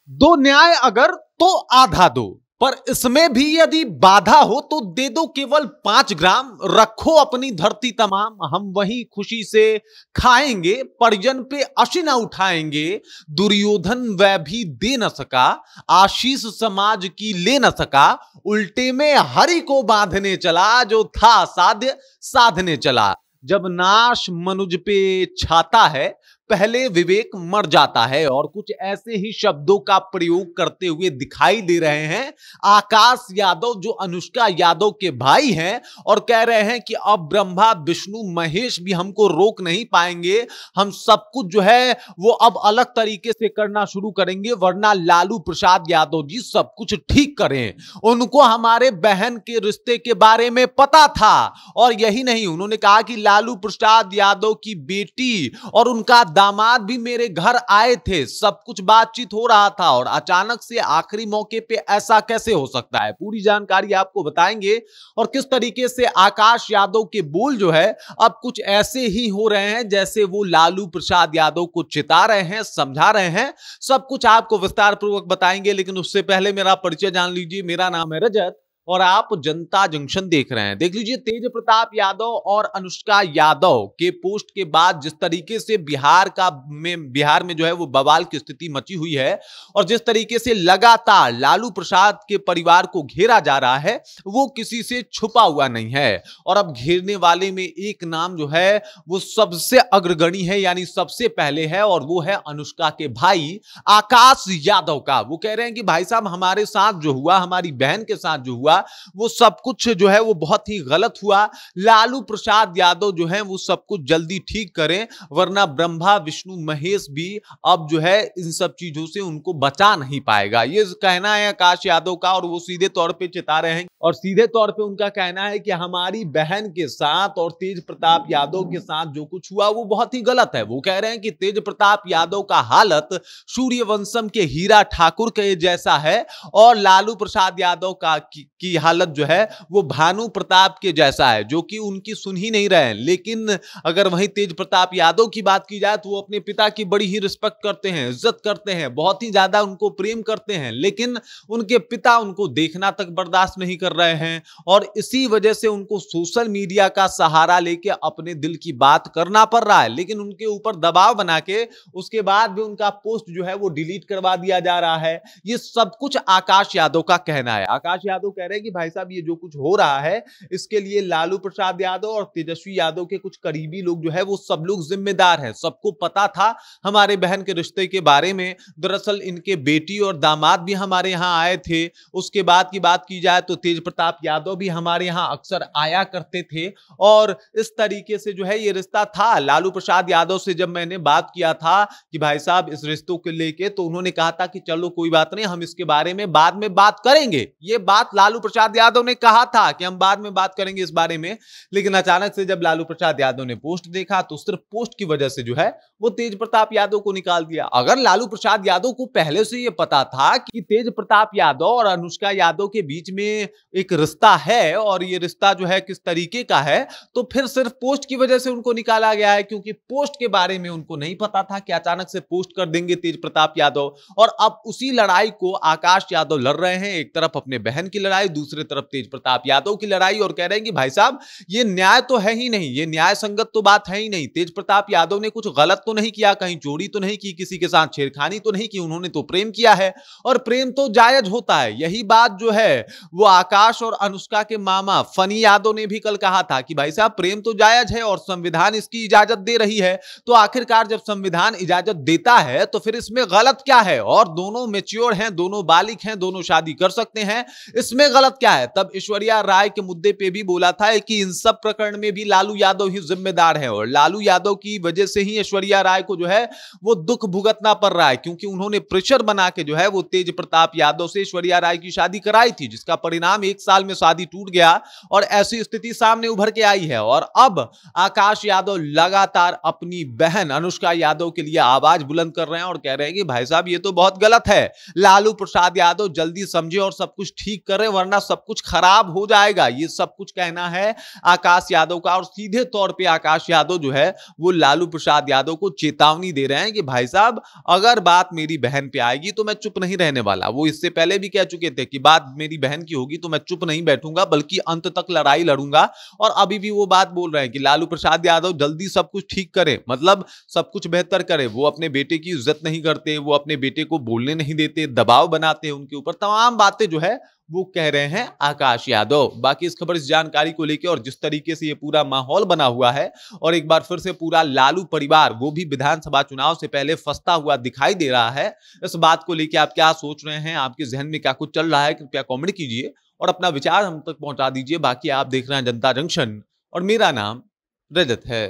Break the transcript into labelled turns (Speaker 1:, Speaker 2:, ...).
Speaker 1: दो न्याय अगर तो आधा दो, पर इसमें भी यदि बाधा हो तो दे दो केवल 5 ग्राम। रखो अपनी धरती तमाम, हम वही खुशी से खाएंगे। परिजन पे अशी न उठाएंगे, दुर्योधन वह भी दे न सका। आशीष समाज की ले न सका, उल्टे में हरि को बांधने चला। जो था साध्य साधने चला। जब नाश मनुज पे छाता है, पहले विवेक मर जाता है। और कुछ ऐसे ही शब्दों का प्रयोग करते हुए दिखाई दे रहे हैं आकाश यादव, जो अनुष्का यादव के भाई हैं, और कह रहे हैं कि अब ब्रह्मा विष्णु महेश भी हमको रोक नहीं पाएंगे। हम सब कुछ जो है वो अब अलग तरीके से करना शुरू करेंगे, वरना लालू प्रसाद यादव जी सब कुछ ठीक करें। उनको हमारे बहन के रिश्ते के बारे में पता था। और यही नहीं, उन्होंने कहा कि लालू प्रसाद यादव की बेटी और उनका दामाद भी मेरे घर आए थे, सब कुछ बातचीत हो रहा था, और अचानक से आखिरी मौके पे ऐसा कैसे हो सकता है। पूरी जानकारी आपको बताएंगे। और किस तरीके से आकाश यादव के बोल जो है अब कुछ ऐसे ही हो रहे हैं जैसे वो लालू प्रसाद यादव को चिता रहे हैं, समझा रहे हैं। सब कुछ आपको विस्तार पूर्वक बताएंगे, लेकिन उससे पहले मेरा परिचय जान लीजिए। मेरा नाम है रजत और आप जनता जंक्शन देख रहे हैं। देख लीजिए, तेज प्रताप यादव और अनुष्का यादव के पोस्ट के बाद जिस तरीके से बिहार में जो है वो बवाल की स्थिति मची हुई है, और जिस तरीके से लगातार लालू प्रसाद के परिवार को घेरा जा रहा है, वो किसी से छुपा हुआ नहीं है। और अब घेरने वाले में एक नाम जो है वो सबसे अग्रगणी है, यानी सबसे पहले है, और वो है अनुष्का के भाई आकाश यादव का। वो कह रहे हैं कि भाई साहब, हमारे साथ जो हुआ, हमारी बहन के साथ जो हुआ, वो सब कुछ जो है वो बहुत ही गलत हुआ। लालू प्रसाद यादव जो है वो सब कुछ जल्दी ठीक करें, वरना ब्रह्मा विष्णु महेश भी अब जो है इन सब चीजों से उनको बचा नहीं पाएगा। ये कहना है आकाश यादव का, और वो सीधे तौर पे चिता रहे हैं। और सीधे तौर पे उनका कहना है कि हमारी बहन के साथ और तेज प्रताप यादव के साथ जो कुछ हुआ वो बहुत ही गलत है। वो कह रहे हैं कि तेज प्रताप यादव का हालत सूर्यवंशम के हीरा ठाकुर के जैसा है, और लालू प्रसाद यादव की हालत जो है वो भानु प्रताप के जैसा है, जो कि उनकी सुन ही नहीं रहे हैं। लेकिन अगर वहीं तेज प्रताप यादव की बात की जाए तो वो अपने पिता की बड़ी ही रिस्पेक्ट करते हैं, इज्जत करते हैं, बहुत ही ज्यादा उनको प्रेम करते हैं। लेकिन उनके पिता उनको देखना तक बर्दाश्त नहीं कर रहे हैं, और इसी वजह से उनको सोशल मीडिया का सहारा लेके अपने दिल की बात करना पड़ रहा है। लेकिन उनके ऊपर दबाव बना के उसके बाद भी उनका पोस्ट जो है वो डिलीट करवा दिया जा रहा है। ये सब कुछ आकाश यादव का कहना है। आकाश यादव कह रहे हैं कि भाई साहब, ये जो कुछ हो रहा है इसके लिए लालू प्रसाद यादव और तेजस्वी यादव के कुछ करीबी लोग जो है वो सब लोग जिम्मेदार हैं। सबको पता था हमारे बहन के रिश्ते के बारे में। दरअसल इनके बेटी और दामाद भी हमारे यहाँ आए थे। उसके बाद की बात की जाए तो तेज प्रताप यादव भी हमारे यहाँ अक्सर आया करते थे, और इस तरीके से जो है ये रिश्ता था। लालू प्रसाद यादव से जब मैंने बात किया था कि भाई साहब इस रिश्तों को लेके, तो उन्होंने कहा था कि चलो कोई बात नहीं, हम इसके बारे में बाद में बात करेंगे। ये बात लालू प्रसाद यादव ने कहा था कि हम बाद में बात करेंगे इस बारे में। लेकिन अचानक से जब लालू प्रसाद यादव ने पोस्ट देखा तो सिर्फ पोस्ट की वजह से जो है वो तेज प्रताप यादव को निकाल दिया। अगर लालू प्रसाद यादव को पहले से ये पता था कि तेज प्रताप यादव और अनुष्का यादव के बीच में एक रिश्ता है, और ये रिश्ता जो है किस तरीके का है, तो फिर सिर्फ पोस्ट की वजह से उनको निकाला गया है, क्योंकि पोस्ट के बारे में उनको नहीं पता था कि अचानक से पोस्ट कर देंगे तेज प्रताप यादव। और अब उसी लड़ाई को आकाश यादव लड़ रहे हैं। एक तरफ अपने बहन की लड़ाई, दूसरी तरफ तेज प्रताप यादव की लड़ाई, और कह रहे हैं कि भाई साहब ये न्याय तो है ही नहीं, ये न्याय संगत तो बात है ही नहीं। तेज प्रताप यादव ने कुछ गलत तो नहीं किया, कहीं चोरी तो नहीं की, किसी के साथ छेड़खानी तो नहीं की, उन्होंने तो प्रेम किया है, और प्रेम तो जायज होता है। यही बात जो है वो आकाश और अनुष्का के मामा फनी यादव ने भी कल कहा था कि भाई साहब प्रेम तो जायज है और संविधान इसकी इजाजत दे रही है, तो आखिरकार जब संविधान इजाजत देता है तो फिर इसमें गलत क्या है। और दोनों मैच्योर हैं, दोनों बालिग हैं, दोनों शादी कर सकते हैं, इसमें गलत क्या है। तब ऐश्वर्या राय के मुद्दे पे भी बोला था कि इन सब प्रकरण में भी लालू यादव ही जिम्मेदार है, और लालू यादव की वजह से ही ऐश्वर्या राय को जो है वो दुख भुगतना पड़ रहा है, क्योंकि उन्होंने प्रेशर बना के जो है वो तेज प्रताप यादव से ऐश्वर्या राय की शादी कराई थी, जिसका परिणाम 1 साल में शादी टूट गया, और ऐसी स्थिति सामने उभर के आई है। और अब आकाश यादव लगातार अपनी बहन अनुष्का यादव के लिए आवाज बुलंद कर रहे हैं, और कह रहे हैं कि भाई साहब ये तो बहुत गलत है, लालू प्रसाद यादव जल्दी समझे और सब कुछ ठीक करें, वरना वरना सब कुछ खराब हो जाएगा। ये सब कुछ कहना है आकाश यादव का, और सीधे तौर पे आकाश यादव जो है वो लालू प्रसाद यादव को चेतावनी दे रहे हैं कि भाई साहब, अगर बात मेरी बहन पे आएगी तो मैं चुप नहीं रहने वाला। वो इससे पहले भी कह चुके थे कि बात मेरी बहन की होगी तो मैं चुप नहीं बैठूंगा, बल्कि अंत तक लड़ाई लड़ूंगा। और अभी भी वो बात बोल रहे हैं कि लालू प्रसाद यादव जल्दी सब कुछ ठीक करे, मतलब सब कुछ बेहतर करे। वो अपने बेटे की इज्जत नहीं करते, वो अपने बेटे को बोलने नहीं देते, दबाव बनाते हैं उनके ऊपर, तमाम बातें जो है वो कह रहे हैं आकाश यादव। बाकी इस खबर, इस जानकारी को लेकर और जिस तरीके से ये पूरा माहौल बना हुआ है, और एक बार फिर से पूरा लालू परिवार वो भी विधानसभा चुनाव से पहले फंसता हुआ दिखाई दे रहा है, इस बात को लेकर आप क्या सोच रहे हैं? आपके जहन में क्या कुछ चल रहा है? कृपया कमेंट कीजिए और अपना विचार हम तक पहुंचा दीजिए। बाकी आप देख रहे हैं जनता जंक्शन और मेरा नाम रजत है।